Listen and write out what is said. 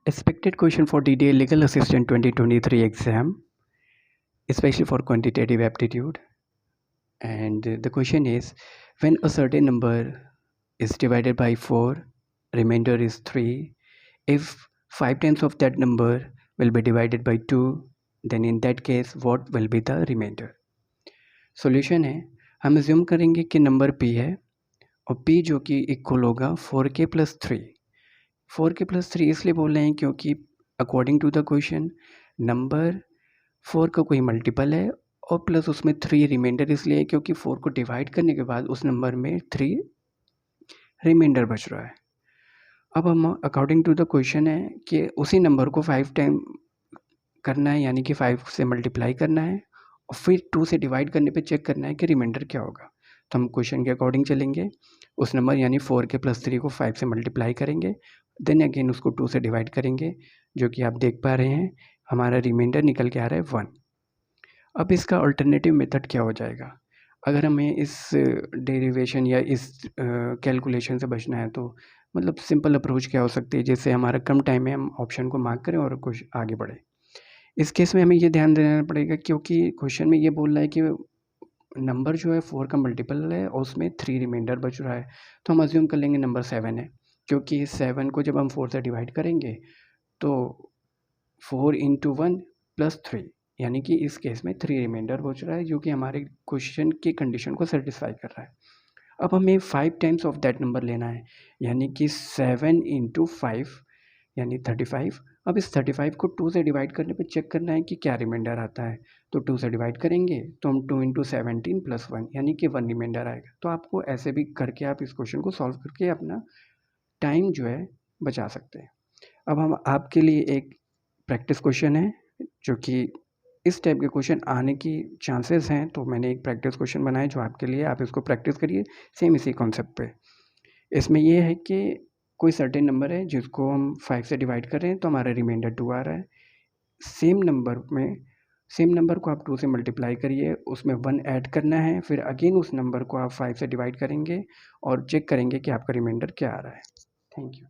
Expected question for DDA Legal Assistant 2023 exam, especially for quantitative aptitude. And the question is, when a certain number is divided by 4, remainder is 3. If 5 times of that number will be divided by 2, then in that case, what will be the remainder? Solution है, हम assume करेंगे कि number p है और p जो कि equal होगा 4k plus 3. 4k plus 3 इसलिए बोल रहे हैं क्योंकि according to the question number 4 का कोई मल्टीपल है और प्लस उसमें 3 रिमाइंडर इसलिए है क्योंकि 4 को डिवाइड करने के बाद उस नंबर में 3 रिमाइंडर बच रहा है. अब हम अकॉर्डिंग टू द क्वेश्चन है कि उसी नंबर को 5 टाइम करना है, यानी कि 5 से मल्टीप्लाई करना है और फिर 2 से डिवाइड करने पे चेक करना है कि रिमाइंडर क्या होगा. तो हम क्वेश्चन के अकॉर्डिंग चलेंगे, उस नंबर यानी 4k प्लस 3 को 5 से मल्टीप्लाई करेंगे, देन अगेन उसको 2 से डिवाइड करेंगे, जो कि आप देख पा रहे हैं हमारा रिमाइंडर निकल के आ रहा है 1. अब इसका अल्टरनेटिव मेथड क्या हो जाएगा? अगर हमें इस डेरिवेशन या इस कैलकुलेशन से बचना है तो मतलब सिंपल अप्रोच क्या हो सकती है जिससे हमारा कम टाइम में हम ऑप्शन को मार्क करें और कुछ आगे बढ़े. इस केस में हमें ये ध्यान देना पड़ेगा क्योंकि क्वेश्चन में ये बोल रहा है कि नंबर जो है 4 का मल्टीपल है और उसमें 3 रिमाइंडर बच रहा है, तो हम अज्यूम कर लेंगे नंबर 7 है, क्योंकि 7 को जब हम 4 से डिवाइड करेंगे तो 4 इंटू 1 प्लस 3, यानी कि इस केस में 3 रिमाइंडर बच रहा है जो कि हमारे क्वेश्चन की कंडीशन को सेटिस्फाई कर रहा है. अब हमें 5 टाइम्स ऑफ दैट नंबर लेना है, यानी कि 7 इंटू 5 यानी 35. अब इस 35 को 2 से डिवाइड करने पे चेक करना है कि क्या रिमाइंडर आता है. तो 2 से डिवाइड करेंगे तो हम 2 इंटू 17 प्लस 1 यानी कि 1 रिमाइंडर आएगा. तो आपको ऐसे भी करके आप इस क्वेश्चन को सॉल्व करके अपना टाइम जो है बचा सकते हैं. अब हम आपके लिए एक प्रैक्टिस क्वेश्चन है जो कि इस टाइप के क्वेश्चन आने की चांसेस हैं, तो मैंने एक प्रैक्टिस क्वेश्चन बनाया जो आपके लिए, आप इसको प्रैक्टिस करिए सेम इसी कॉन्सेप्ट पे. इसमें ये है कि कोई सर्टेन नंबर है जिसको हम 5 से डिवाइड कर रहे हैं तो हमारा रिमाइंडर 2 आ रहा है. सेम नंबर को आप 2 से मल्टीप्लाई करिए, उसमें 1 ऐड करना है, फिर अगेन उस नंबर को आप 5 से डिवाइड करेंगे और चेक करेंगे कि आपका रिमाइंडर क्या आ रहा है. Thank you.